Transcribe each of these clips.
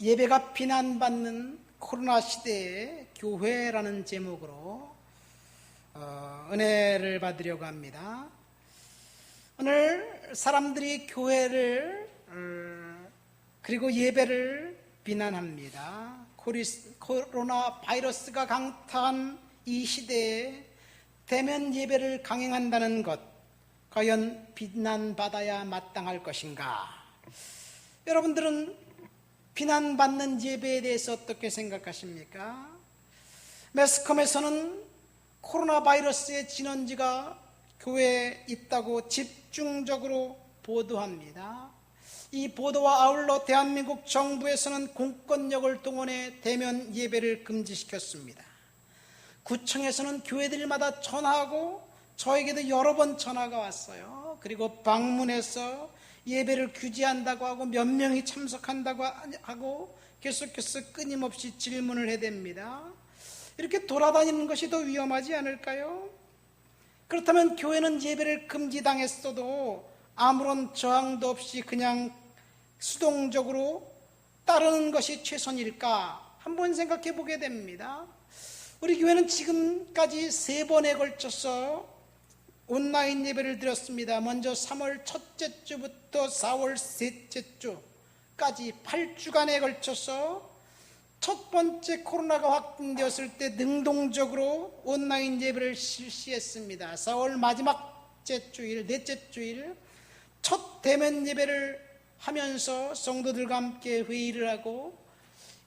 예배가 비난받는 코로나 시대의 교회라는 제목으로 은혜를 받으려고 합니다. 오늘 사람들이 교회를 그리고 예배를 비난합니다. 코로나 바이러스가 강타한 이 시대에 대면 예배를 강행한다는 것, 과연 비난받아야 마땅할 것인가? 여러분들은 비난받는 예배에 대해서 어떻게 생각하십니까? 매스컴에서는 코로나 바이러스의 진원지가 교회에 있다고 집중적으로 보도합니다. 이 보도와 아울러 대한민국 정부에서는 공권력을 동원해 대면 예배를 금지시켰습니다. 구청에서는 교회들마다 전화하고 저에게도 여러 번 전화가 왔어요. 그리고 방문해서 예배를 규제한다고 하고 몇 명이 참석한다고 하고 계속해서 끊임없이 질문을 해댑니다. 이렇게 돌아다니는 것이 더 위험하지 않을까요? 그렇다면 교회는 예배를 금지당했어도 아무런 저항도 없이 그냥 수동적으로 따르는 것이 최선일까? 한번 생각해 보게 됩니다. 우리 교회는 지금까지 3번에 걸쳐서 온라인 예배를 드렸습니다. 먼저 3월 첫째 주부터 4월 셋째 주까지 8주간에 걸쳐서 첫 번째 코로나가 확진되었을 때 능동적으로 온라인 예배를 실시했습니다. 4월 마지막째 주일, 넷째 주일 첫 대면 예배를 하면서 성도들과 함께 회의를 하고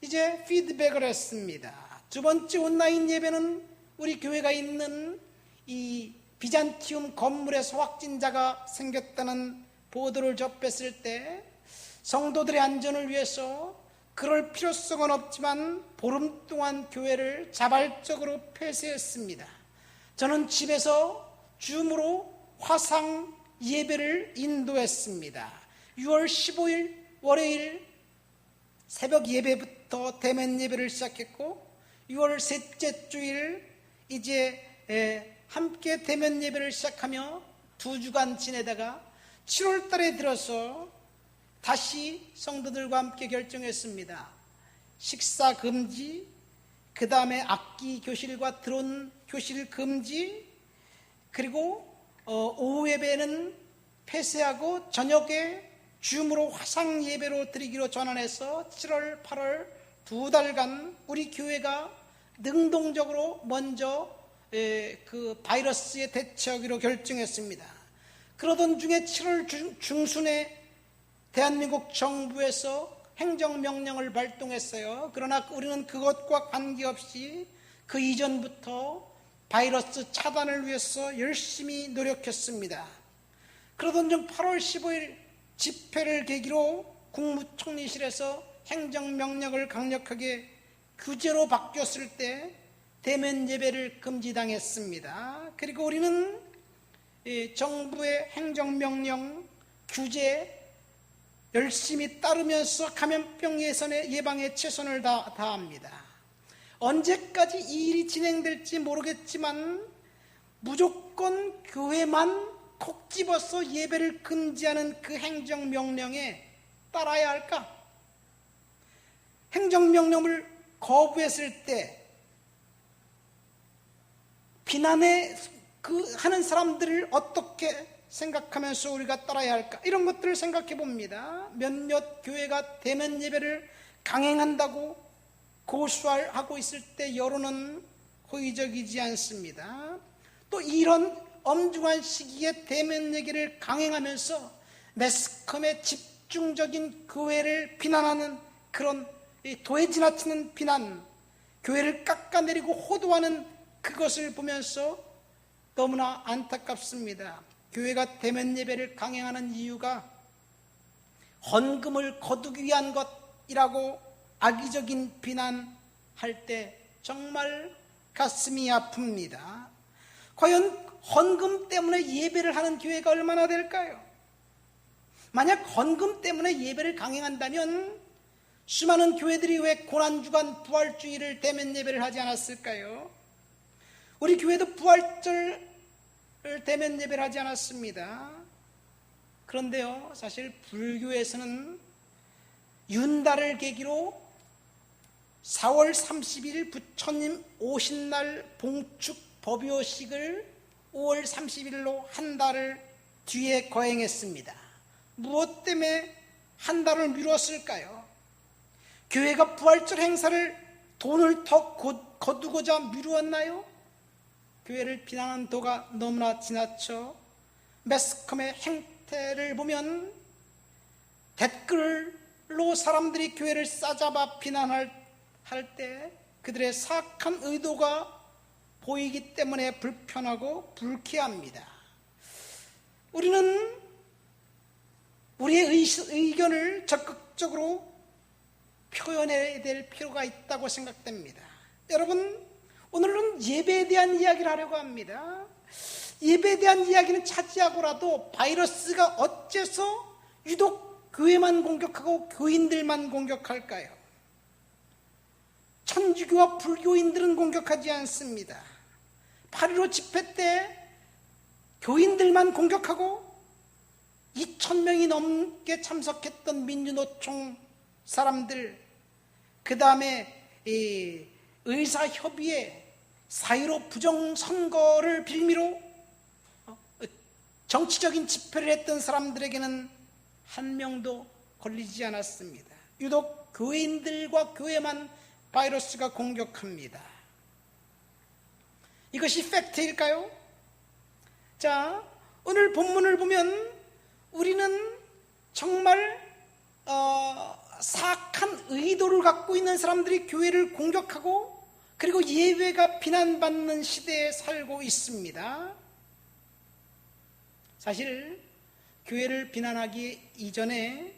이제 피드백을 했습니다. 두 번째 온라인 예배는 우리 교회가 있는 이 비잔티움 건물에서 확진자가 생겼다는 보도를 접했을 때 성도들의 안전을 위해서 그럴 필요성은 없지만 보름 동안 교회를 자발적으로 폐쇄했습니다. 저는 집에서 줌으로 화상 예배를 인도했습니다. 6월 15일 월요일 새벽 예배부터 대면 예배를 시작했고 6월 셋째 주일 이제 함께 대면 예배를 시작하며 2주간 지내다가 7월 달에 들어서 다시 성도들과 함께 결정했습니다. 식사 금지, 그 다음에 악기 교실과 드론 교실 금지, 그리고 오후 예배는 폐쇄하고 저녁에 줌으로 화상 예배로 드리기로 전환해서 7월, 8월 2달간 우리 교회가 능동적으로 먼저 그 바이러스에 대처하기로 결정했습니다. 그러던 중에 7월 중순에 대한민국 정부에서 행정명령을 발동했어요. 그러나 우리는 그것과 관계없이 그 이전부터 바이러스 차단을 위해서 열심히 노력했습니다. 그러던 중 8월 15일 집회를 계기로 국무총리실에서 행정명령을 강력하게 규제로 바뀌었을 때 대면 예배를 금지당했습니다. 그리고 우리는 정부의 행정명령 규제 열심히 따르면서 감염병 예방에 최선을 다합니다. 언제까지 이 일이 진행될지 모르겠지만 무조건 교회만 콕 집어서 예배를 금지하는 그 행정명령에 따라야 할까? 행정명령을 거부했을 때 비난에 하는 사람들을 어떻게 생각하면서 우리가 따라야 할까? 이런 것들을 생각해 봅니다. 몇몇 교회가 대면 예배를 강행한다고 고수하고 있을 때 여론은 호의적이지 않습니다. 또 이런 엄중한 시기에 대면 예배를 강행하면서 매스컴의 집중적인 교회를 비난하는 그런 도에 지나치는 비난, 교회를 깎아내리고 호도하는 그것을 보면서 너무나 안타깝습니다. 교회가 대면 예배를 강행하는 이유가 헌금을 거두기 위한 것이라고 악의적인 비난할 때 정말 가슴이 아픕니다. 과연 헌금 때문에 예배를 하는 교회가 얼마나 될까요? 만약 헌금 때문에 예배를 강행한다면 수많은 교회들이 왜 고난주간 부활주일을 대면 예배를 하지 않았을까요? 우리 교회도 부활절 대면 예배를 하지 않았습니다. 그런데요, 사실 불교에서는 윤달을 계기로 4월 30일 부처님 오신 날 봉축 법요식을 5월 30일로 한 달을 뒤에 거행했습니다. 무엇 때문에 한 달을 미뤘을까요? 교회가 부활절 행사를 돈을 더 거두고자 미루었나요? 교회를 비난하는 도가 너무나 지나쳐 매스컴의 행태를 보면 댓글로 사람들이 교회를 싸잡아 비난할 때 그들의 사악한 의도가 보이기 때문에 불편하고 불쾌합니다. 우리는 우리의 의견을 적극적으로 표현해야 될 필요가 있다고 생각됩니다. 여러분, 오늘은 예배에 대한 이야기를 하려고 합니다. 예배에 대한 이야기는 차지하고라도 바이러스가 어째서 유독 교회만 공격하고 교인들만 공격할까요? 천주교와 불교인들은 공격하지 않습니다. 8.15 집회 때 교인들만 공격하고 2,000명이 넘게 참석했던 민주노총 사람들, 그 다음에 의사협의회 4.15 부정선거를 빌미로 정치적인 집회를 했던 사람들에게는 한 명도 걸리지 않았습니다. 유독 교인들과 교회만 바이러스가 공격합니다. 이것이 팩트일까요? 자, 오늘 본문을 보면 우리는 정말 사악한 의도를 갖고 있는 사람들이 교회를 공격하고 그리고 예배가 비난받는 시대에 살고 있습니다. 사실 교회를 비난하기 이전에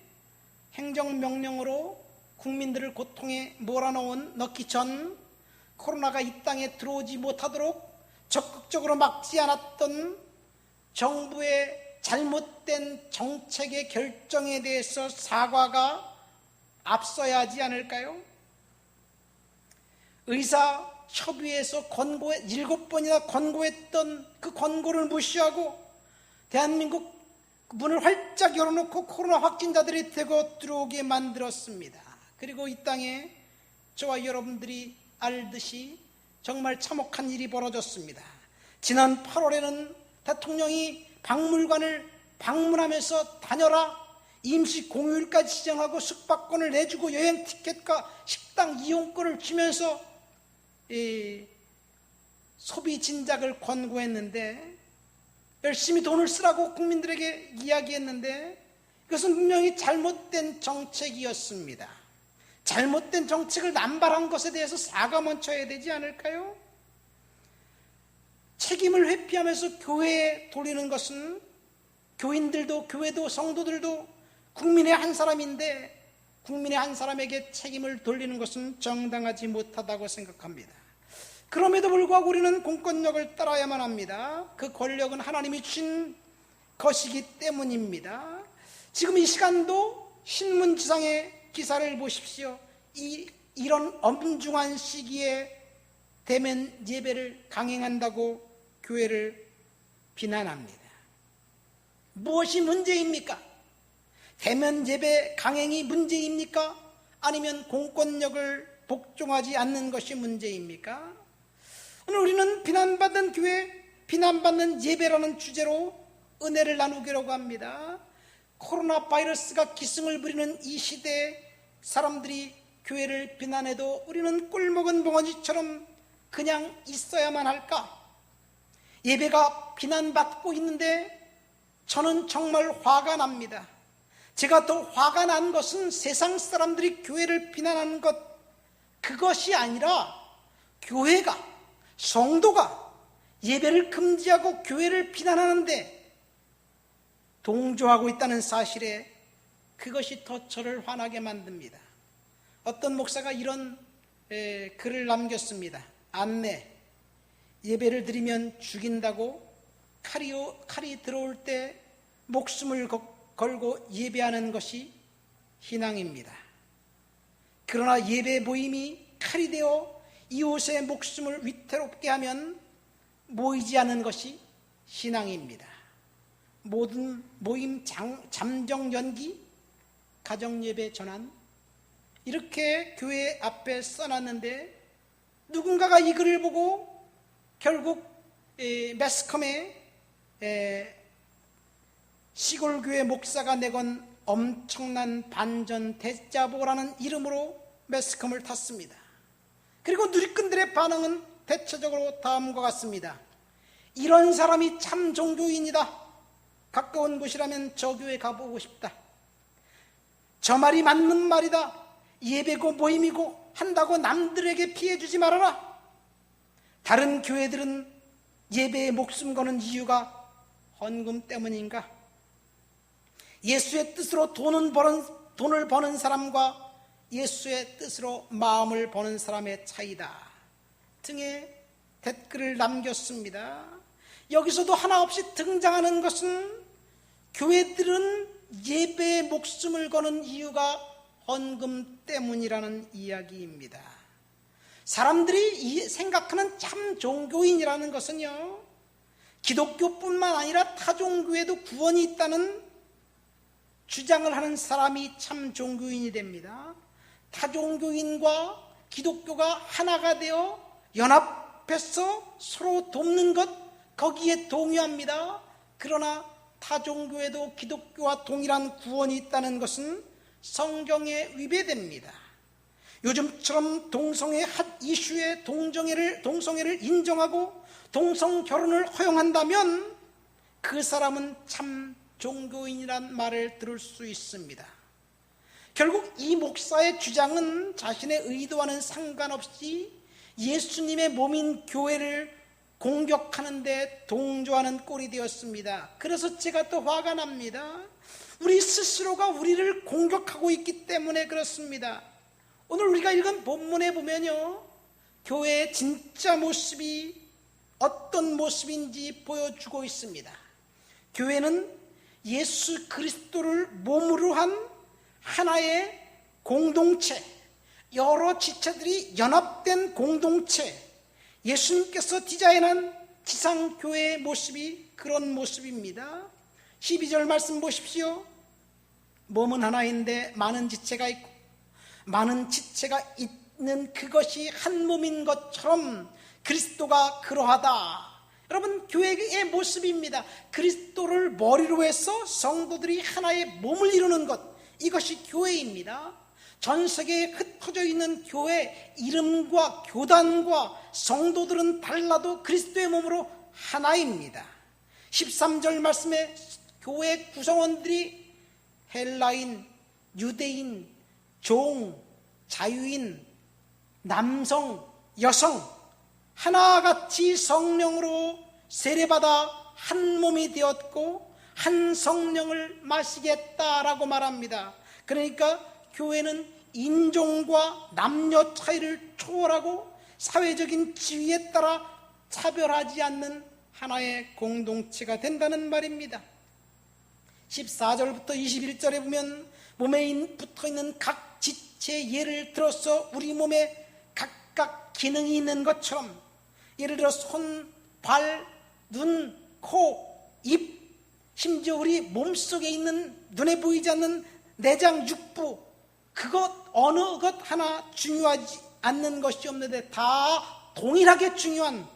행정명령으로 국민들을 고통에 몰아넣기 전 코로나가 이 땅에 들어오지 못하도록 적극적으로 막지 않았던 정부의 잘못된 정책의 결정에 대해서 사과가 앞서야 하지 않을까요? 의사협의회에서 7번이나 권고했던 그 권고를 무시하고 대한민국 문을 활짝 열어놓고 코로나 확진자들이 대거 들어오게 만들었습니다. 그리고 이 땅에 저와 여러분들이 알듯이 정말 참혹한 일이 벌어졌습니다. 지난 8월에는 대통령이 박물관을 방문하면서 다녀라, 임시 공휴일까지 지정하고 숙박권을 내주고 여행 티켓과 식당 이용권을 주면서 소비 진작을 권고했는데, 열심히 돈을 쓰라고 국민들에게 이야기했는데 이것은 분명히 잘못된 정책이었습니다. 잘못된 정책을 남발한 것에 대해서 사과 먼저 해야 되지 않을까요? 책임을 회피하면서 교회에 돌리는 것은 교인들도 교회도 성도들도 국민의 한 사람인데 국민의 한 사람에게 책임을 돌리는 것은 정당하지 못하다고 생각합니다. 그럼에도 불구하고 우리는 공권력을 따라야만 합니다. 그 권력은 하나님이 주신 것이기 때문입니다. 지금 이 시간도 신문지상의 기사를 보십시오. 이런 엄중한 시기에 대면 예배를 강행한다고 교회를 비난합니다. 무엇이 문제입니까? 대면 예배 강행이 문제입니까? 아니면 공권력을 복종하지 않는 것이 문제입니까? 오늘 우리는 비난받는 교회, 비난받는 예배라는 주제로 은혜를 나누기로 합니다. 코로나 바이러스가 기승을 부리는 이 시대에 사람들이 교회를 비난해도 우리는 꿀먹은 봉어지처럼 그냥 있어야만 할까? 예배가 비난받고 있는데 저는 정말 화가 납니다. 제가 더 화가 난 것은 세상 사람들이 교회를 비난하는 것, 그것이 아니라 교회가, 성도가 예배를 금지하고 교회를 비난하는데 동조하고 있다는 사실에 그것이 더 저를 화나게 만듭니다. 어떤 목사가 이런 글을 남겼습니다. 안내, 예배를 드리면 죽인다고 칼이 들어올 때 목숨을 걸고 예배하는 것이 신앙입니다. 그러나 예배 모임이 칼이 되어 이웃의 목숨을 위태롭게 하면 모이지 않은 것이 신앙입니다. 모든 모임 잠정 연기, 가정예배 전환, 이렇게 교회 앞에 써놨는데 누군가가 이 글을 보고 결국 매스컴에 시골교회 목사가 내건 엄청난 반전 대자보라는 이름으로 매스컴을 탔습니다. 그리고 누리꾼들의 반응은 대체적으로 다음과 같습니다. 이런 사람이 참 종교인이다. 가까운 곳이라면 저 교회 가보고 싶다. 저 말이 맞는 말이다. 예배고 모임이고 한다고 남들에게 피해주지 말아라. 다른 교회들은 예배에 목숨 거는 이유가 헌금 때문인가? 예수의 뜻으로 돈을 버는 사람과 예수의 뜻으로 마음을 버는 사람의 차이다 등의 댓글을 남겼습니다. 여기서도 하나 없이 등장하는 것은 교회들은 예배에 목숨을 거는 이유가 헌금 때문이라는 이야기입니다. 사람들이 생각하는 참 종교인이라는 것은요, 기독교뿐만 아니라 타종교에도 구원이 있다는 주장을 하는 사람이 참 종교인이 됩니다. 타종교인과 기독교가 하나가 되어 연합해서 서로 돕는 것, 거기에 동의합니다. 그러나 타종교에도 기독교와 동일한 구원이 있다는 것은 성경에 위배됩니다. 요즘처럼 동성애 핫 이슈에 동성애를 인정하고 동성 결혼을 허용한다면 그 사람은 참 종교인이란 말을 들을 수 있습니다. 결국 이 목사의 주장은 자신의 의도와는 상관없이 예수님의 몸인 교회를 공격하는 데 동조하는 꼴이 되었습니다. 그래서 제가 또 화가 납니다. 우리 스스로가 우리를 공격하고 있기 때문에 그렇습니다. 오늘 우리가 읽은 본문에 보면요, 교회의 진짜 모습이 어떤 모습인지 보여주고 있습니다. 교회는 예수 그리스도를 몸으로 한 하나의 공동체, 여러 지체들이 연합된 공동체, 예수님께서 디자인한 지상교회의 모습이 그런 모습입니다. 12절 말씀 보십시오. 몸은 하나인데 많은 지체가 있고 많은 지체가 있는 그것이 한 몸인 것처럼 그리스도가 그러하다. 여러분, 교회의 모습입니다. 그리스도를 머리로 해서 성도들이 하나의 몸을 이루는 것, 이것이 교회입니다. 전 세계에 흩어져 있는 교회 이름과 교단과 성도들은 달라도 그리스도의 몸으로 하나입니다. 13절 말씀에 교회 구성원들이 헬라인, 유대인, 종, 자유인, 남성, 여성 하나같이 성령으로 세례받아 한 몸이 되었고 한 성령을 마시겠다라고 말합니다. 그러니까 교회는 인종과 남녀 차이를 초월하고 사회적인 지위에 따라 차별하지 않는 하나의 공동체가 된다는 말입니다. 14절부터 21절에 보면 몸에 붙어있는 각 지체의 예를 들어서 우리 몸에 각각 기능이 있는 것처럼, 예를 들어 손, 발, 눈, 코, 입, 심지어 우리 몸속에 있는 눈에 보이지 않는 내장, 육부, 그것 어느 것 하나 중요하지 않는 것이 없는데 다 동일하게 중요한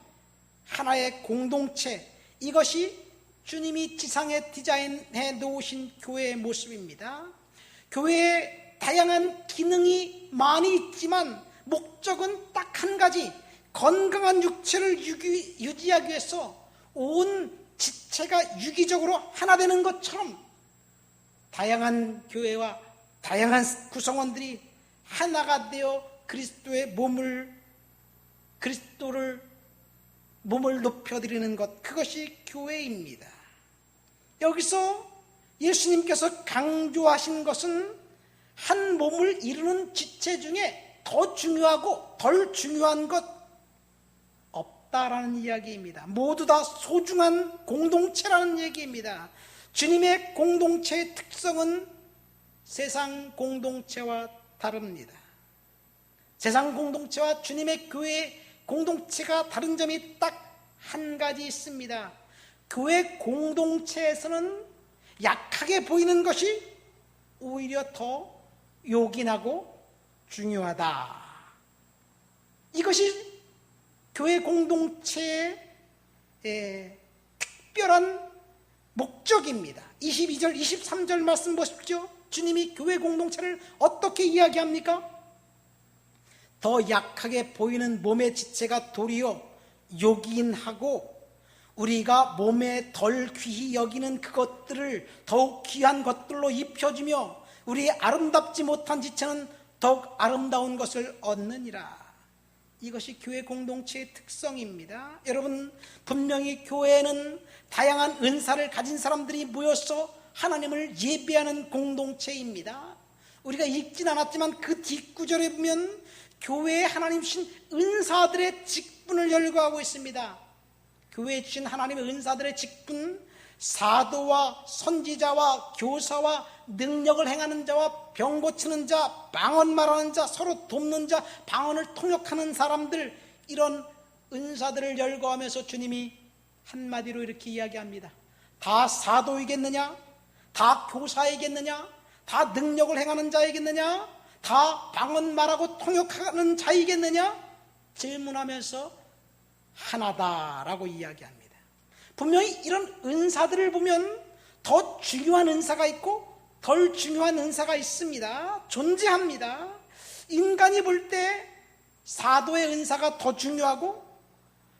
하나의 공동체, 이것이 주님이 지상에 디자인해 놓으신 교회의 모습입니다. 교회에 다양한 기능이 많이 있지만 목적은 딱 한 가지, 건강한 육체를 유지하기 위해서 온 지체가 유기적으로 하나 되는 것처럼 다양한 교회와 다양한 구성원들이 하나가 되어 그리스도를 몸을 높여드리는 것, 그것이 교회입니다. 여기서 예수님께서 강조하신 것은 한 몸을 이루는 지체 중에 더 중요하고 덜 중요한 것 없다라는 이야기입니다. 모두 다 소중한 공동체라는 얘기입니다. 주님의 공동체의 특성은 세상 공동체와 다릅니다. 세상 공동체와 주님의 교회 공동체가 다른 점이 딱 한 가지 있습니다. 교회 공동체에서는 약하게 보이는 것이 오히려 더 요긴하고 중요하다. 이것이 교회 공동체의 특별한 목적입니다. 22절, 23절 말씀 보십시오. 주님이 교회 공동체를 어떻게 이야기합니까? 더 약하게 보이는 몸의 지체가 도리어 요긴하고 우리가 몸에 덜 귀히 여기는 그것들을 더욱 귀한 것들로 입혀주며 우리의 아름답지 못한 지체는 더욱 아름다운 것을 얻느니라. 이것이 교회 공동체의 특성입니다. 여러분, 분명히 교회는 다양한 은사를 가진 사람들이 모여서 하나님을 예배하는 공동체입니다. 우리가 읽진 않았지만 그 뒷구절에 보면 교회에 하나님 주신 은사들의 직분을 열거하고 있습니다. 교회에 주신 하나님의 은사들의 직분, 사도와 선지자와 교사와 능력을 행하는 자와 병 고치는 자, 방언 말하는 자, 서로 돕는 자, 방언을 통역하는 사람들, 이런 은사들을 열거하면서 주님이 한마디로 이렇게 이야기합니다. 다 사도이겠느냐? 다 교사이겠느냐? 다 능력을 행하는 자이겠느냐? 다 방언 말하고 통역하는 자이겠느냐? 질문하면서 하나다라고 이야기합니다. 분명히 이런 은사들을 보면 더 중요한 은사가 있고 덜 중요한 은사가 있습니다. 존재합니다. 인간이 볼 때 사도의 은사가 더 중요하고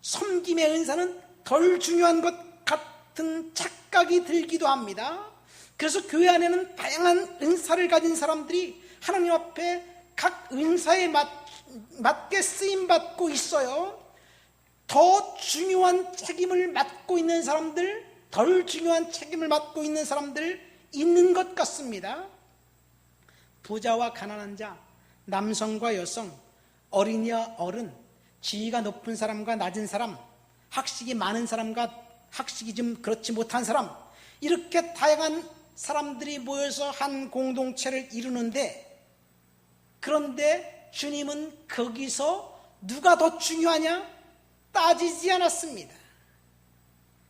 섬김의 은사는 덜 중요한 것 같은 착각이 들기도 합니다. 그래서 교회 안에는 다양한 은사를 가진 사람들이 하나님 앞에 각 은사에 맞게 쓰임받고 있어요. 더 중요한 책임을 맡고 있는 사람들, 덜 중요한 책임을 맡고 있는 사람들 있는 것 같습니다. 부자와 가난한 자, 남성과 여성, 어린이와 어른, 지위가 높은 사람과 낮은 사람, 학식이 많은 사람과 학식이 좀 그렇지 못한 사람, 이렇게 다양한 사람들이 모여서 한 공동체를 이루는데, 그런데 주님은 거기서 누가 더 중요하냐? 따지지 않았습니다.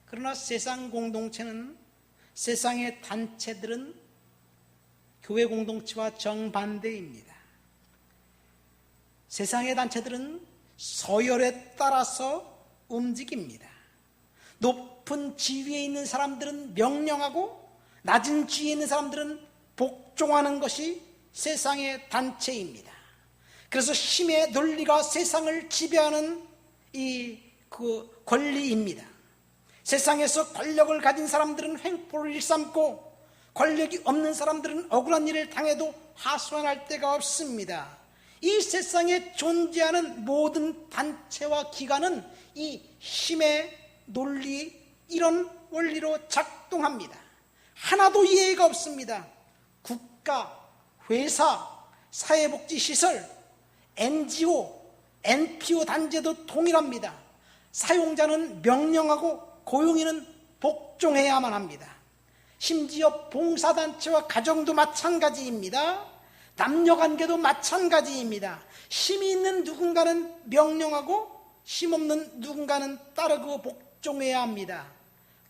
그러나 세상 공동체는, 세상의 단체들은 교회 공동체와 정반대입니다. 세상의 단체들은 서열에 따라서 움직입니다. 높은 지위에 있는 사람들은 명령하고 낮은 지위에 있는 사람들은 복종하는 것이 세상의 단체입니다. 그래서 힘의 논리가 세상을 지배하는 그 권리입니다. 세상에서 권력을 가진 사람들은 횡포를 일삼고 권력이 없는 사람들은 억울한 일을 당해도 하소연할 데가 없습니다. 이 세상에 존재하는 모든 단체와 기관은 이 힘의 논리, 이런 원리로 작동합니다. 하나도 이해가 없습니다. 국가, 회사, 사회복지시설, NGO, NPO 단체도 동일합니다. 사용자는 명령하고 고용인은 복종해야만 합니다. 심지어 봉사단체와 가정도 마찬가지입니다. 남녀관계도 마찬가지입니다. 힘이 있는 누군가는 명령하고 힘 없는 누군가는 따르고 복종해야 합니다.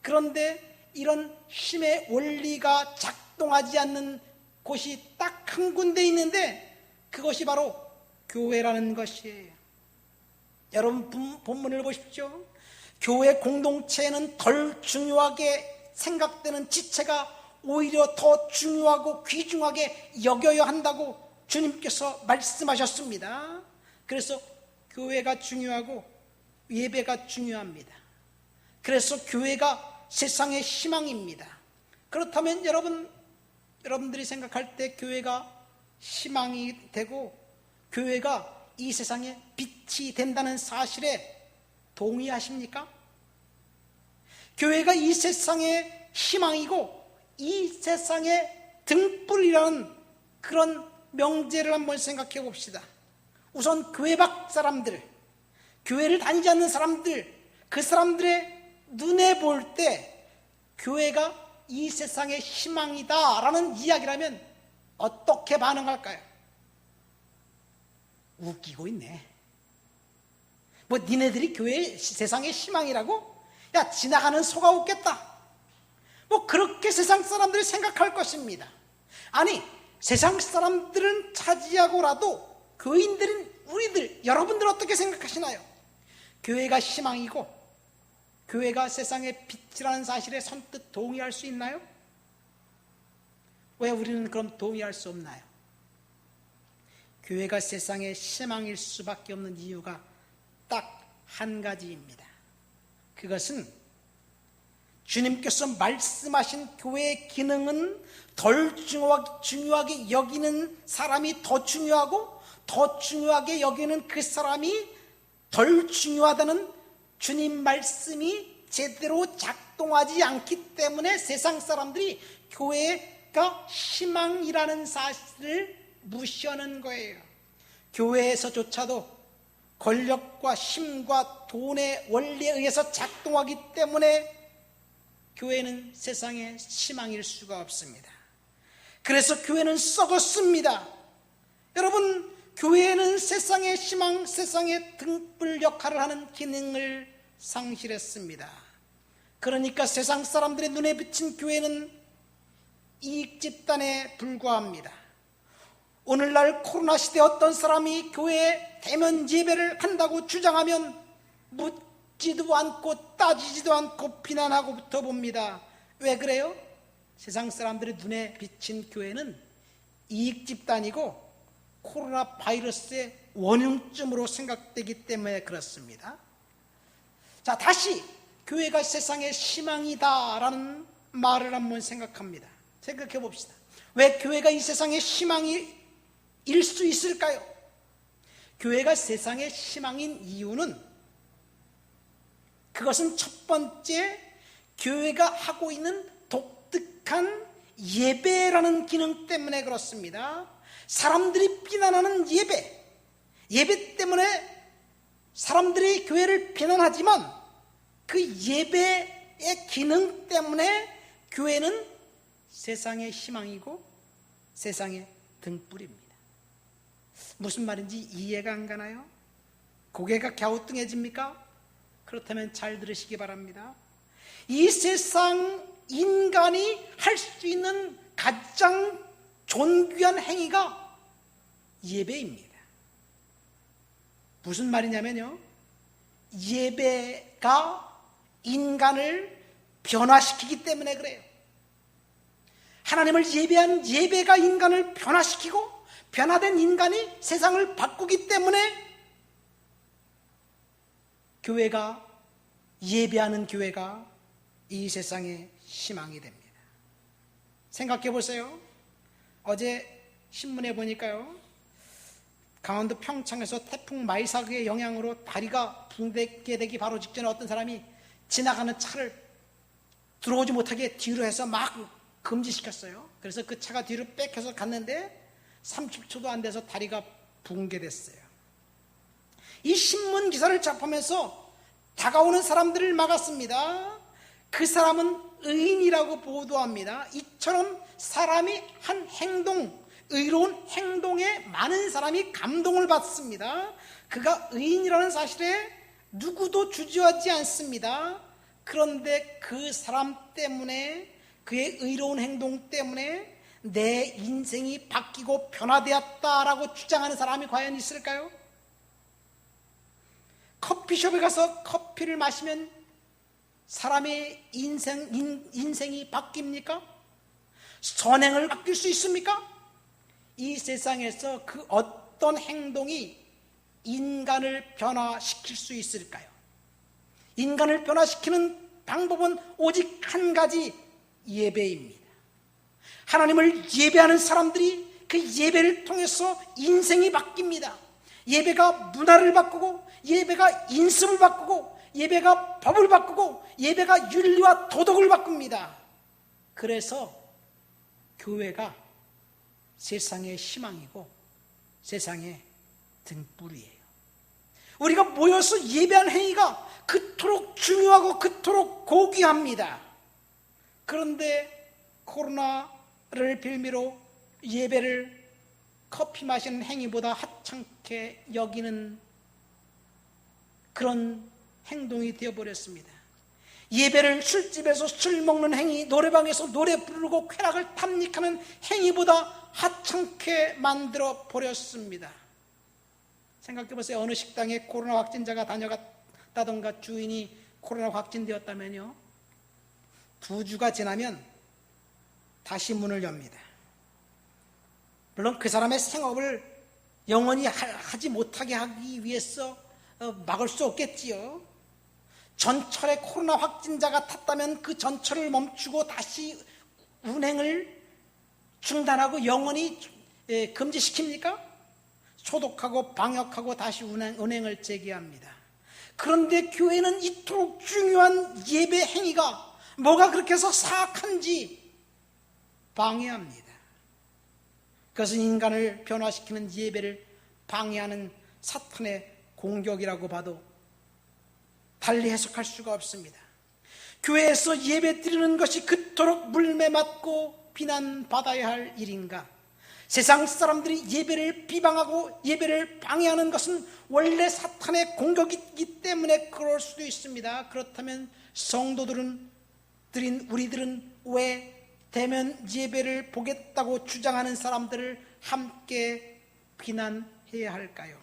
그런데 이런 힘의 원리가 작동하지 않는 곳이 딱 한 군데 있는데 그것이 바로 교회라는 것이에요. 여러분 본문을 보십시오. 교회 공동체에는 덜 중요하게 생각되는 지체가 오히려 더 중요하고 귀중하게 여겨야 한다고 주님께서 말씀하셨습니다. 그래서 교회가 중요하고 예배가 중요합니다. 그래서 교회가 세상의 희망입니다. 그렇다면 여러분들이 생각할 때 교회가 희망이 되고 교회가 이 세상에 빛이 된다는 사실에 동의하십니까? 교회가 이 세상의 희망이고 이 세상의 등불이라는 그런 명제를 한번 생각해 봅시다. 우선 교회 밖 사람들, 교회를 다니지 않는 사람들, 그 사람들의 눈에 볼 때 교회가 이 세상의 희망이다라는 이야기라면 어떻게 반응할까요? 웃기고 있네. 뭐 니네들이 교회 세상의 희망이라고? 야, 지나가는 소가 웃겠다. 뭐 그렇게 세상 사람들이 생각할 것입니다. 아니, 세상 사람들은 차지하고라도 교인들인 우리들, 여러분들 어떻게 생각하시나요? 교회가 희망이고 교회가 세상의 빛이라는 사실에 선뜻 동의할 수 있나요? 왜 우리는 그럼 동의할 수 없나요? 교회가 세상의 희망일 수밖에 없는 이유가 딱 한 가지입니다. 그것은 주님께서 말씀하신 교회의 기능은 덜 중요하게 여기는 사람이 더 중요하고 더 중요하게 여기는 그 사람이 덜 중요하다는 주님 말씀이 제대로 작동하지 않기 때문에 세상 사람들이 교회가 희망이라는 사실을 무시하는 거예요. 교회에서조차도 권력과 힘과 돈의 원리에 의해서 작동하기 때문에 교회는 세상의 희망일 수가 없습니다. 그래서 교회는 썩었습니다. 여러분, 교회는 세상의 희망, 세상의 등불 역할을 하는 기능을 상실했습니다. 그러니까 세상 사람들의 눈에 비친 교회는 이익 집단에 불과합니다. 오늘날 코로나 시대에 어떤 사람이 교회에 대면 예배를 한다고 주장하면 묻지도 않고 따지지도 않고 비난하고부터 봅니다. 왜 그래요? 세상 사람들의 눈에 비친 교회는 이익 집단이고 코로나 바이러스의 원흉점으로 생각되기 때문에 그렇습니다. 자, 다시 교회가 세상의 희망이다라는 말을 한번 생각해 봅시다. 왜 교회가 이 세상의 희망일 수 있을까요? 교회가 세상의 희망인 이유는 그것은 첫 번째, 교회가 하고 있는 독특한 예배라는 기능 때문에 그렇습니다. 사람들이 비난하는 예배 때문에 사람들이 교회를 비난하지만 그 예배의 기능 때문에 교회는 세상의 희망이고 세상의 등불입니다. 무슨 말인지 이해가 안 가나요? 고개가 갸우뚱해집니까? 그렇다면 잘 들으시기 바랍니다. 이 세상 인간이 할 수 있는 가장 존귀한 행위가 예배입니다. 무슨 말이냐면요, 예배가 인간을 변화시키기 때문에 그래요. 하나님을 예배한 예배가 인간을 변화시키고 변화된 인간이 세상을 바꾸기 때문에 교회가, 예배하는 교회가 이 세상의 희망이 됩니다. 생각해 보세요. 어제 신문에 보니까요, 강원도 평창에서 태풍 마이삭의 영향으로 다리가 붕괴 되기 바로 직전에 어떤 사람이 지나가는 차를 들어오지 못하게 뒤로 해서 막 금지시켰어요. 그래서 그 차가 뒤로 빽해서 갔는데 30초도 안 돼서 다리가 붕괴됐어요. 이 신문 기사를 접하면서 다가오는 사람들을 막았습니다. 그 사람은 의인이라고 보도합니다. 이처럼 사람이 한 행동, 의로운 행동에 많은 사람이 감동을 받습니다. 그가 의인이라는 사실에 누구도 주저하지 않습니다. 그런데 그 사람 때문에, 그의 의로운 행동 때문에 내 인생이 바뀌고 변화되었다라고 주장하는 사람이 과연 있을까요? 커피숍에 가서 커피를 마시면 사람의 인생이 바뀝니까? 선행을 바뀔 수 있습니까? 이 세상에서 그 어떤 행동이 인간을 변화시킬 수 있을까요? 인간을 변화시키는 방법은 오직 한 가지, 예배입니다. 하나님을 예배하는 사람들이 그 예배를 통해서 인생이 바뀝니다. 예배가 문화를 바꾸고, 예배가 인습을 바꾸고, 예배가 법을 바꾸고, 예배가 윤리와 도덕을 바꿉니다. 그래서 교회가 세상의 희망이고 세상의 등불이에요. 우리가 모여서 예배하는 행위가 그토록 중요하고 그토록 고귀합니다. 그런데 코로나를 빌미로 예배를 커피 마시는 행위보다 하찮게 여기는 그런 행동이 되어버렸습니다. 예배를 술집에서 술 먹는 행위, 노래방에서 노래 부르고 쾌락을 탐닉하는 행위보다 하찮게 만들어 버렸습니다. 생각해보세요. 어느 식당에 코로나 확진자가 다녀갔다던가 주인이 코로나 확진되었다면요, 2주가 지나면 다시 문을 엽니다. 물론 그 사람의 생업을 영원히 하지 못하게 하기 위해서 막을 수 없겠지요. 전철에 코로나 확진자가 탔다면 그 전철을 멈추고 다시 운행을 중단하고 영원히 금지시킵니까? 소독하고 방역하고 다시 운행을 재개합니다. 그런데 교회는 이토록 중요한 예배 행위가 뭐가 그렇게 해서 사악한지 방해합니다. 그것은 인간을 변화시키는 예배를 방해하는 사탄의 공격이라고 봐도 달리 해석할 수가 없습니다. 교회에서 예배 드리는 것이 그토록 물매 맞고 비난받아야 할 일인가? 세상 사람들이 예배를 비방하고 예배를 방해하는 것은 원래 사탄의 공격이기 때문에 그럴 수도 있습니다. 그렇다면 우리들은 왜 대면 예배를 보겠다고 주장하는 사람들을 함께 비난해야 할까요?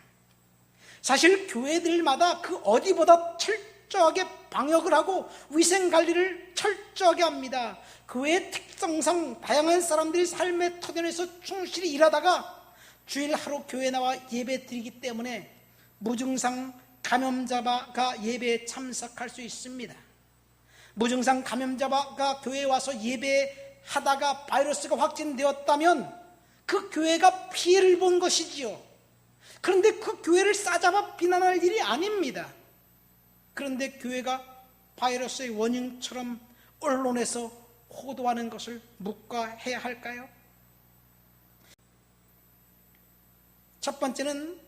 사실 교회들마다 그 어디보다 철저하게 방역을 하고 위생관리를 철저하게 합니다. 교회의 특성상 다양한 사람들이 삶의 터전에서 충실히 일하다가 주일 하루 교회 나와 예배 드리기 때문에 무증상 감염자가 예배에 참석할 수 있습니다. 무증상 감염자가 교회에 와서 예배하다가 바이러스가 확진되었다면 그 교회가 피해를 본 것이지요. 그런데 그 교회를 싸잡아 비난할 일이 아닙니다. 그런데 교회가 바이러스의 원흉처럼 언론에서 호도하는 것을 묵과해야 할까요? 첫 번째는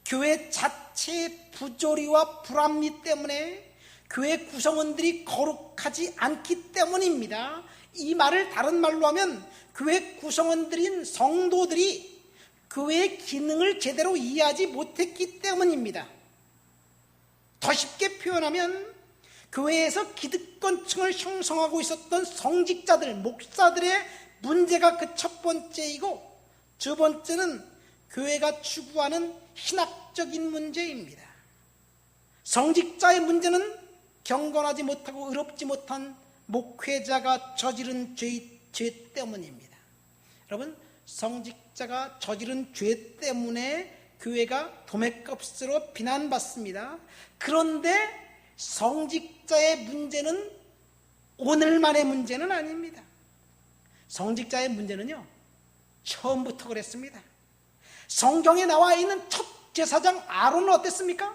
교회 자체의 부조리와 불합리 때문에 교회 구성원들이 거룩하지 않기 때문입니다. 이 말을 다른 말로 하면 교회 구성원들인 성도들이 교회의 기능을 제대로 이해하지 못했기 때문입니다. 더 쉽게 표현하면 교회에서 기득권층을 형성하고 있었던 성직자들, 목사들의 문제가 그 첫 번째이고, 두 번째는 교회가 추구하는 신학적인 문제입니다. 성직자의 문제는 경건하지 못하고 의롭지 못한 목회자가 저지른 죄 때문입니다. 여러분, 성직자가 저지른 죄 때문에 교회가 도매값으로 비난받습니다. 그런데 성직자의 문제는 오늘만의 문제는 아닙니다. 성직자의 문제는요, 처음부터 그랬습니다. 성경에 나와 있는 첫 제사장 아론은 어땠습니까?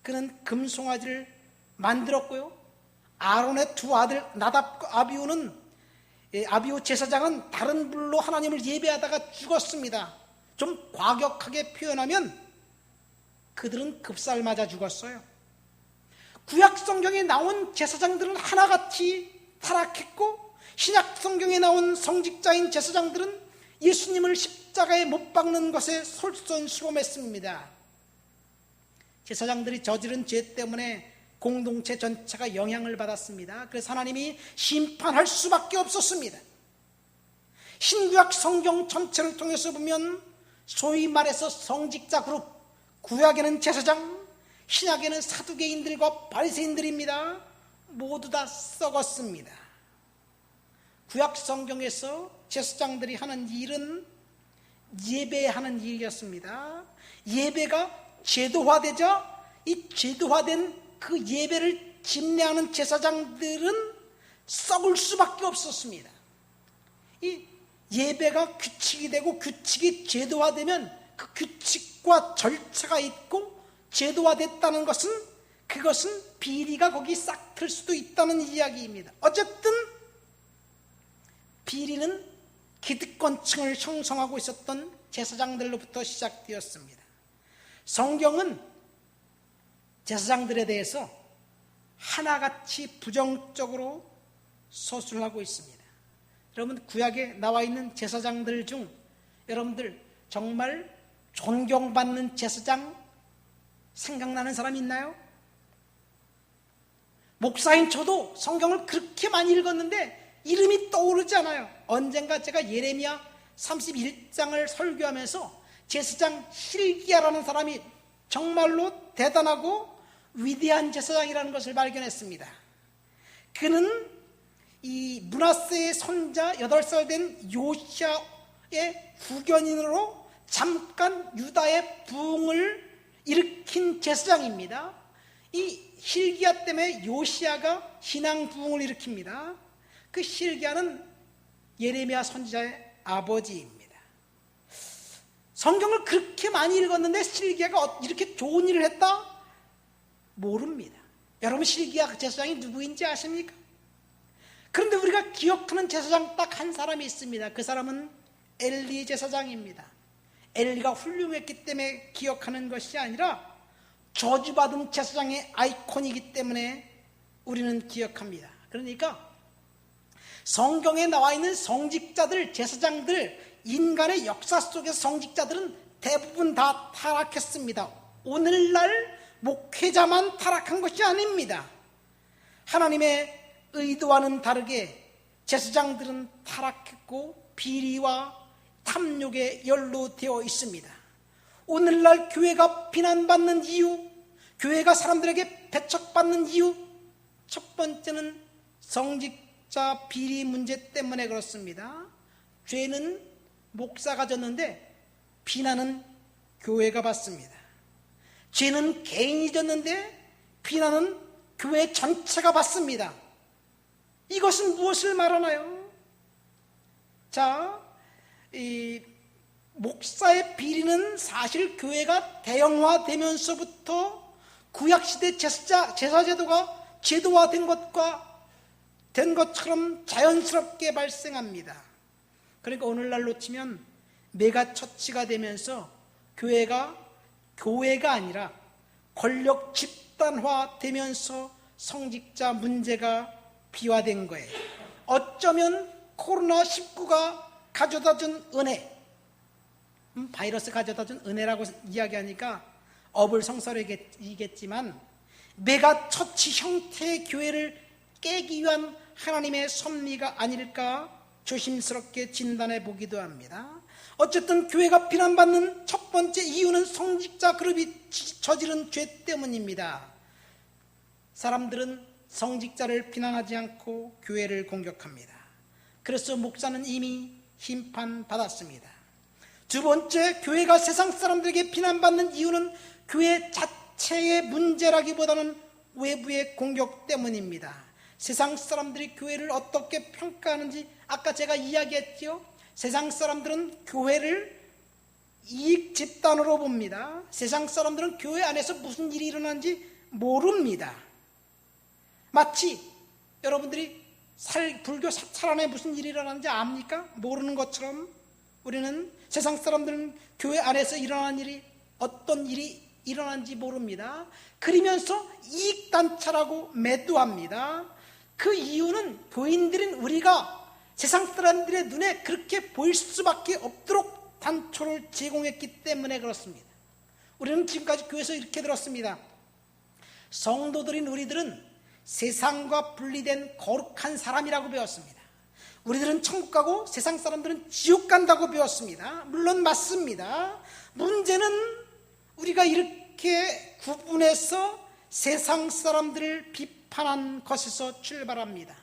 그는 금송아지를 만들었고요, 아론의 두 아들 나답과 아비후 제사장은 다른 불로 하나님을 예배하다가 죽었습니다. 좀 과격하게 표현하면 그들은 급살 맞아 죽었어요. 구약 성경에 나온 제사장들은 하나같이 타락했고, 신약 성경에 나온 성직자인 제사장들은 예수님을 십자가에 못 박는 것에 솔선수범했습니다. 제사장들이 저지른 죄 때문에 공동체 전체가 영향을 받았습니다. 그래서 하나님이 심판할 수밖에 없었습니다. 신구약 성경 전체를 통해서 보면 소위 말해서 성직자 그룹, 구약에는 제사장, 신약에는 사두개인들과 바리새인들입니다. 모두 다 썩었습니다. 구약 성경에서 제사장들이 하는 일은 예배하는 일이었습니다. 예배가 제도화되자 이 제도화된 그 예배를 집례하는 제사장들은 썩을 수밖에 없었습니다. 이 예배가 규칙이 되고 규칙이 제도화되면 그 규칙과 절차가 있고 제도화됐다는 것은 그것은 비리가 거기 싹 틀 수도 있다는 이야기입니다. 어쨌든 비리는 기득권층을 형성하고 있었던 제사장들로부터 시작되었습니다. 성경은 제사장들에 대해서 하나같이 부정적으로 서술하고 있습니다. 여러분, 구약에 나와 있는 제사장들 중 여러분들 정말 존경받는 제사장 생각나는 사람 있나요? 목사인 저도 성경을 그렇게 많이 읽었는데 이름이 떠오르지 않아요. 언젠가 제가 예레미야 31장을 설교하면서 제사장 hil기야라는 사람이 정말로 대단하고 위대한 제사장이라는 것을 발견했습니다. 그는 이 므낫세의 손자 8살 된 요시야의 후견인으로 잠깐 유다의 부흥을 일으킨 제사장입니다. 이 hil기야 때문에 요시야가 신앙 부흥을 일으킵니다. 그 hil기야는 예레미야 선지자의 아버지입니다. 성경을 그렇게 많이 읽었는데 hil기야가 이렇게 좋은 일을 했다? 모릅니다. 여러분 hil기야 제사장이 누구인지 아십니까? 그런데 우리가 기억하는 제사장 딱 한 사람이 있습니다. 그 사람은 엘리 제사장입니다. 엘리가 훌륭했기 때문에 기억하는 것이 아니라 저주받은 제사장의 아이콘이기 때문에 우리는 기억합니다. 그러니까 성경에 나와 있는 성직자들, 제사장들, 인간의 역사 속에서 성직자들은 대부분 다 타락했습니다. 오늘날 목회자만 타락한 것이 아닙니다. 하나님의 의도와는 다르게 제사장들은 타락했고 비리와 탐욕에 연루되어 있습니다. 오늘날 교회가 비난받는 이유, 교회가 사람들에게 배척받는 이유, 첫 번째는 성직자 비리 문제 때문에 그렇습니다. 죄는 목사가 졌는데 비난은 교회가 받습니다. 죄는 개인이 졌는데 비난은 교회 전체가 받습니다. 이것은 무엇을 말하나요? 자, 이 목사의 비리는 사실 교회가 대형화되면서부터 구약시대 제사제도가 제도화된 것처럼 자연스럽게 발생합니다. 그러니까 오늘날로 치면 메가처치가 되면서 교회가 아니라 권력 집단화되면서 성직자 문제가 비화된 거예요. 어쩌면 코로나19가 가져다준 은혜, 바이러스 가져다준 은혜라고 이야기하니까 어불성설이겠지만 메가처치 형태의 교회를 깨기 위한 하나님의 섭리가 아닐까 조심스럽게 진단해 보기도 합니다. 어쨌든 교회가 비난받는 첫 번째 이유는 성직자 그룹이 저지른 죄 때문입니다. 사람들은 성직자를 비난하지 않고 교회를 공격합니다. 그래서 목사는 이미 심판받았습니다. 두 번째, 교회가 세상 사람들에게 비난받는 이유는 교회 자체의 문제라기보다는 외부의 공격 때문입니다. 세상 사람들이 교회를 어떻게 평가하는지 아까 제가 이야기했죠. 세상 사람들은 교회를 이익 집단으로 봅니다. 세상 사람들은 교회 안에서 무슨 일이 일어나는지 모릅니다. 마치 여러분들이 불교 사찰 안에 무슨 일이 일어나는지 압니까? 모르는 것처럼 우리는 세상 사람들은 교회 안에서 일어나는 일이 어떤 일이 일어나는지 모릅니다. 그러면서 이익단체라고 매도합니다. 그 이유는 교인들인 우리가 세상 사람들의 눈에 그렇게 보일 수밖에 없도록 단초를 제공했기 때문에 그렇습니다. 우리는 지금까지 교회에서 이렇게 들었습니다. 성도들인 우리들은 세상과 분리된 거룩한 사람이라고 배웠습니다. 우리들은 천국 가고 세상 사람들은 지옥 간다고 배웠습니다. 물론 맞습니다. 문제는 우리가 이렇게 구분해서 세상 사람들을 비판한 것에서 출발합니다.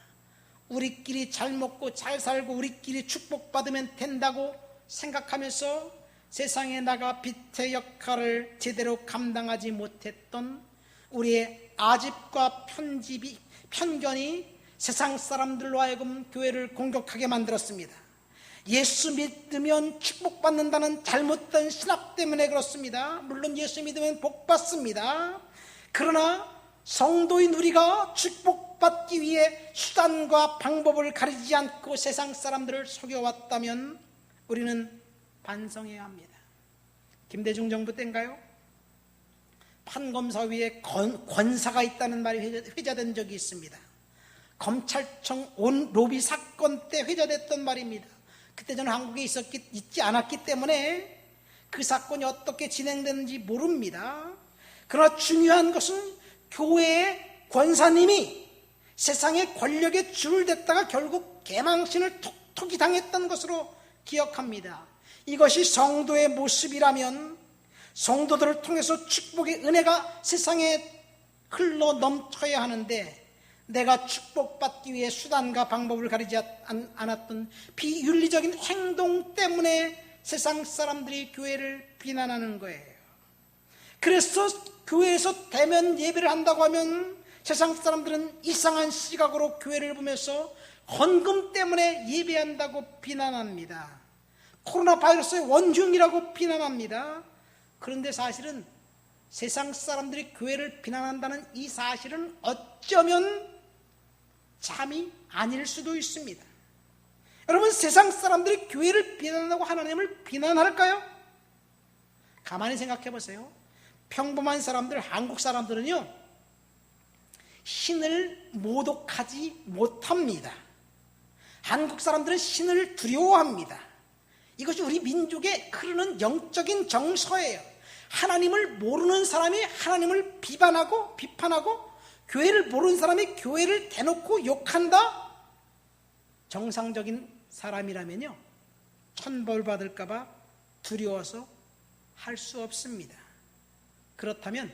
우리끼리 잘 먹고 잘 살고 우리끼리 축복받으면 된다고 생각하면서 세상에 나가 빛의 역할을 제대로 감당하지 못했던 우리의 아집과 편견이 세상 사람들로 하여금 교회를 공격하게 만들었습니다. 예수 믿으면 축복받는다는 잘못된 신학 때문에 그렇습니다. 물론 예수 믿으면 복받습니다. 그러나 성도인 우리가 축복받기 위해 수단과 방법을 가리지 않고 세상 사람들을 속여왔다면 우리는 반성해야 합니다. 김대중 정부 때인가요? 판검사 위에 권사가 있다는 말이 회자된 적이 있습니다. 검찰청 로비 사건 때 회자됐던 말입니다. 그때 저는 한국에 있지 않았기 때문에 그 사건이 어떻게 진행되는지 모릅니다. 그러나 중요한 것은 교회의 권사님이 세상의 권력에 줄을 댔다가 결국 개망신을 톡톡히 당했던 것으로 기억합니다. 이것이 성도의 모습이라면 성도들을 통해서 축복의 은혜가 세상에 흘러 넘쳐야 하는데, 내가 축복받기 위해 수단과 방법을 가리지 않았던 비윤리적인 행동 때문에 세상 사람들이 교회를 비난하는 거예요. 그래서 교회에서 대면 예배를 한다고 하면 세상 사람들은 이상한 시각으로 교회를 보면서 헌금 때문에 예배한다고 비난합니다. 코로나 바이러스의 원흉이라고 비난합니다. 그런데 사실은 세상 사람들이 교회를 비난한다는 이 사실은 어쩌면 잠이 아닐 수도 있습니다. 여러분, 세상 사람들이 교회를 비난하고 하나님을 비난할까요? 가만히 생각해 보세요. 평범한 사람들, 한국 사람들은요, 신을 모독하지 못합니다. 한국 사람들은 신을 두려워합니다. 이것이 우리 민족의 흐르는 영적인 정서예요. 하나님을 모르는 사람이 하나님을 비판하고 교회를 모르는 사람이 교회를 대놓고 욕한다? 정상적인 사람이라면요, 천벌받을까 봐 두려워서 할 수 없습니다. 그렇다면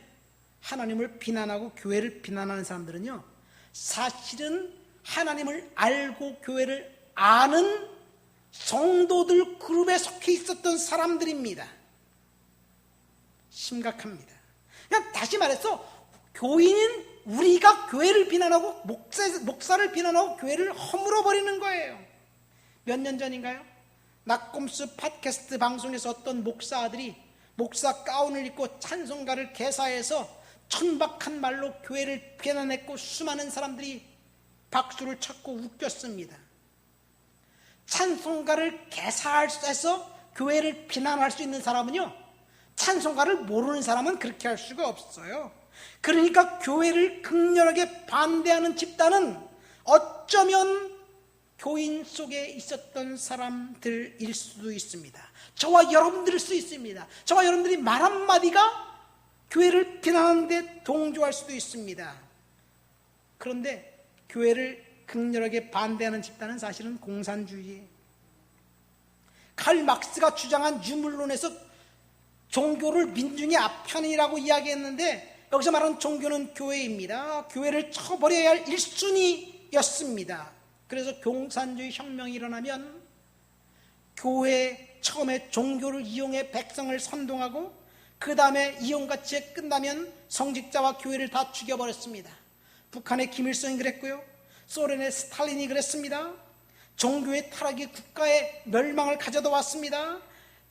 하나님을 비난하고 교회를 비난하는 사람들은요, 사실은 하나님을 알고 교회를 아는 성도들 그룹에 속해 있었던 사람들입니다. 심각합니다. 그냥 다시 말해서 교인인 우리가 교회를 비난하고 목사를 비난하고 교회를 허물어 버리는 거예요. 몇 년 전인가요? 낙곰수 팟캐스트 방송에서 어떤 목사 아들이 목사 가운을 입고 찬송가를 개사해서 천박한 말로 교회를 비난했고 수많은 사람들이 박수를 쳤고 웃겼습니다. 찬송가를 개사해서 교회를 비난할 수 있는 사람은요, 찬송가를 모르는 사람은 그렇게 할 수가 없어요. 그러니까 교회를 극렬하게 반대하는 집단은 어쩌면 교인 속에 있었던 사람들일 수도 있습니다. 저와 여러분들일 수 있습니다. 저와 여러분들이 말 한마디가 교회를 비난하는 데 동조할 수도 있습니다. 그런데 교회를 극렬하게 반대하는 집단은 사실은 공산주의예요. 칼 막스가 주장한 유물론에서 종교를 민중의 아편이라고 이야기했는데, 여기서 말하는 종교는 교회입니다. 교회를 쳐버려야 할 1순위였습니다. 그래서 공산주의 혁명이 일어나면 교회 처음에 종교를 이용해 백성을 선동하고 그 다음에 이용가치에 끝나면 성직자와 교회를 다 죽여버렸습니다. 북한의 김일성이 그랬고요, 소련의 스탈린이 그랬습니다. 종교의 타락이 국가의 멸망을 가져다 왔습니다.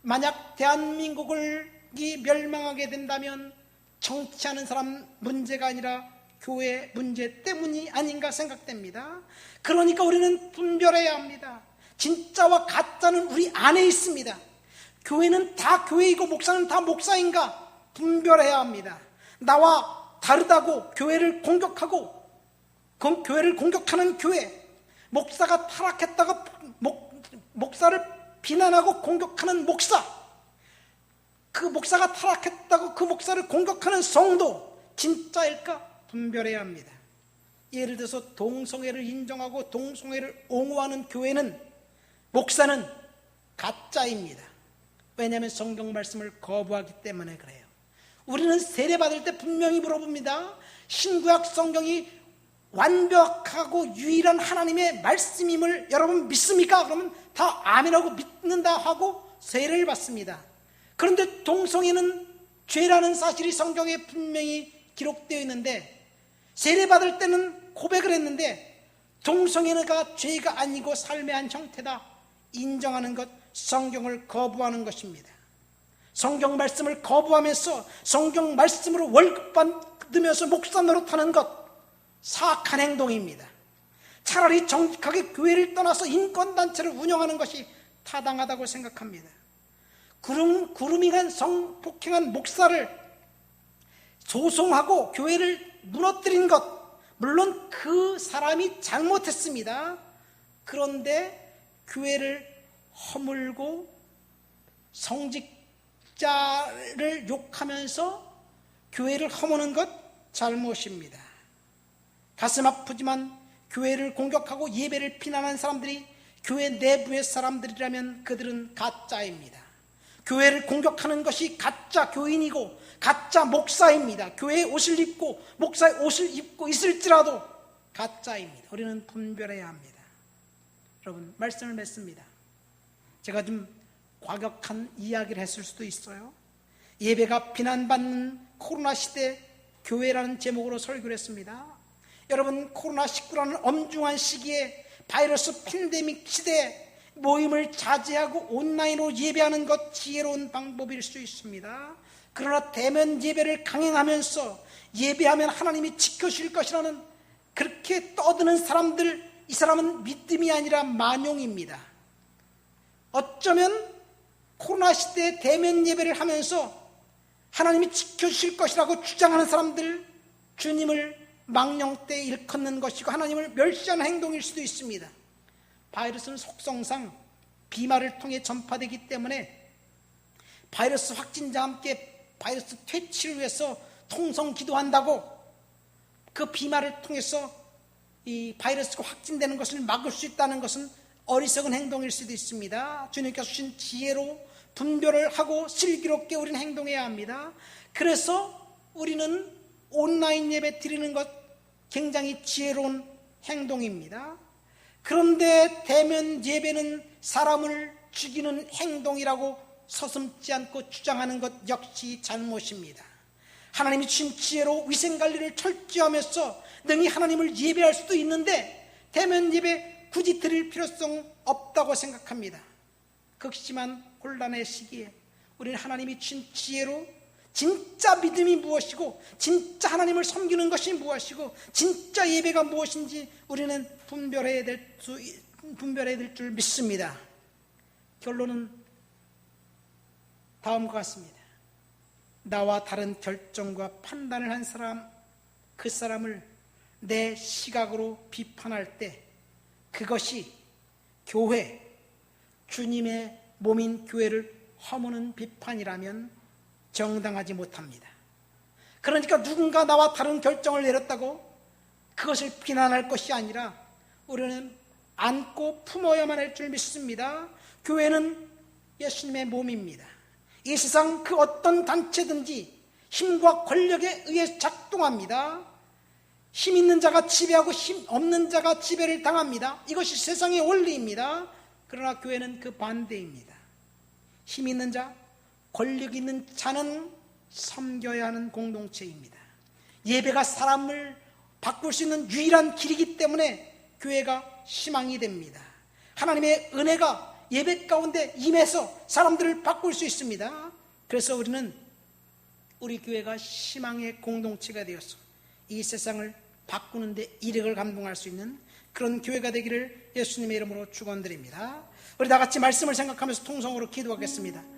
만약 대한민국이 멸망하게 된다면 정치하는 사람 문제가 아니라 교회 문제 때문이 아닌가 생각됩니다. 그러니까 우리는 분별해야 합니다. 진짜와 가짜는 우리 안에 있습니다. 교회는 다 교회이고 목사는 다 목사인가 분별해야 합니다. 나와 다르다고 교회를 공격하는 교회, 목사가 타락했다고 목사를 비난하고 공격하는 목사, 그 목사가 타락했다고 그 목사를 공격하는 성도, 진짜일까 분별해야 합니다. 예를 들어서 동성애를 인정하고 동성애를 옹호하는 교회는, 목사는 가짜입니다. 왜냐하면 성경 말씀을 거부하기 때문에 그래요. 우리는 세례받을 때 분명히 물어봅니다. 신구약 성경이 완벽하고 유일한 하나님의 말씀임을 여러분 믿습니까? 그러면 다 아멘하고 믿는다 하고 세례를 받습니다. 그런데 동성애는 죄라는 사실이 성경에 분명히 기록되어 있는데, 세례받을 때는 고백을 했는데 동성애가 죄가 아니고 삶의 한 형태다 인정하는 것, 성경을 거부하는 것입니다. 성경 말씀을 거부하면서 성경 말씀으로 월급 받으면서 목사 노릇하는 것, 사악한 행동입니다. 차라리 정직하게 교회를 떠나서 인권단체를 운영하는 것이 타당하다고 생각합니다. 구루밍한 성폭행한 목사를 소송하고 교회를 무너뜨린 것, 물론 그 사람이 잘못했습니다. 그런데 교회를 허물고 성직자를 욕하면서 교회를 허무는 것 잘못입니다. 가슴 아프지만 교회를 공격하고 예배를 비난하는 사람들이 교회 내부의 사람들이라면 그들은 가짜입니다. 교회를 공격하는 것이 가짜 교인이고 가짜 목사입니다. 교회에 옷을 입고 목사의 옷을 입고 있을지라도 가짜입니다. 우리는 분별해야 합니다. 여러분, 말씀을 맺습니다. 제가 좀 과격한 이야기를 했을 수도 있어요. 예배가 비난받는 코로나 시대 교회라는 제목으로 설교를 했습니다. 여러분, 코로나19라는 엄중한 시기에 바이러스 팬데믹 시대에 모임을 자제하고 온라인으로 예배하는 것 지혜로운 방법일 수 있습니다. 그러나 대면 예배를 강행하면서 예배하면 하나님이 지켜주실 것이라는 그렇게 떠드는 사람들, 이 사람은 믿음이 아니라 만용입니다. 어쩌면 코로나 시대에 대면 예배를 하면서 하나님이 지켜주실 것이라고 주장하는 사람들, 주님을 망령되이 일컫는 것이고 하나님을 멸시하는 행동일 수도 있습니다. 바이러스는 속성상 비말을 통해 전파되기 때문에 바이러스 확진자와 함께 바이러스 퇴치를 위해서 통성 기도한다고 그 비말을 통해서 이 바이러스가 확진되는 것을 막을 수 있다는 것은 어리석은 행동일 수도 있습니다. 주님께서 주신 지혜로 분별을 하고 슬기롭게 우리는 행동해야 합니다. 그래서 우리는 온라인 예배 드리는 것 굉장히 지혜로운 행동입니다. 그런데 대면 예배는 사람을 죽이는 행동이라고 서슴지 않고 주장하는 것 역시 잘못입니다. 하나님이 주신 지혜로 위생관리를 철저히 하면서 능히 하나님을 예배할 수도 있는데 대면 예배 굳이 드릴 필요성 없다고 생각합니다. 극심한 혼란의 시기에 우리는 하나님이 주신 지혜로 진짜 믿음이 무엇이고 진짜 하나님을 섬기는 것이 무엇이고 진짜 예배가 무엇인지 우리는 분별해야 될 줄 믿습니다. 결론은 다음과 같습니다. 나와 다른 결정과 판단을 한 사람, 그 사람을 내 시각으로 비판할 때 그것이 교회, 주님의 몸인 교회를 허무는 비판이라면 정당하지 못합니다. 그러니까 누군가 나와 다른 결정을 내렸다고 그것을 비난할 것이 아니라 우리는 안고 품어야만 할 줄 믿습니다. 교회는 예수님의 몸입니다. 이 세상 그 어떤 단체든지 힘과 권력에 의해 작동합니다. 힘 있는 자가 지배하고 힘 없는 자가 지배를 당합니다. 이것이 세상의 원리입니다. 그러나 교회는 그 반대입니다. 힘 있는 자, 권력 있는 자는 섬겨야 하는 공동체입니다. 예배가 사람을 바꿀 수 있는 유일한 길이기 때문에 교회가 희망이 됩니다. 하나님의 은혜가 예배 가운데 임해서 사람들을 바꿀 수 있습니다. 그래서 우리는 우리 교회가 희망의 공동체가 되어서 이 세상을 바꾸는 데 이력을 감동할 수 있는 그런 교회가 되기를 예수님의 이름으로 축원드립니다. 우리 다 같이 말씀을 생각하면서 통성으로 기도하겠습니다.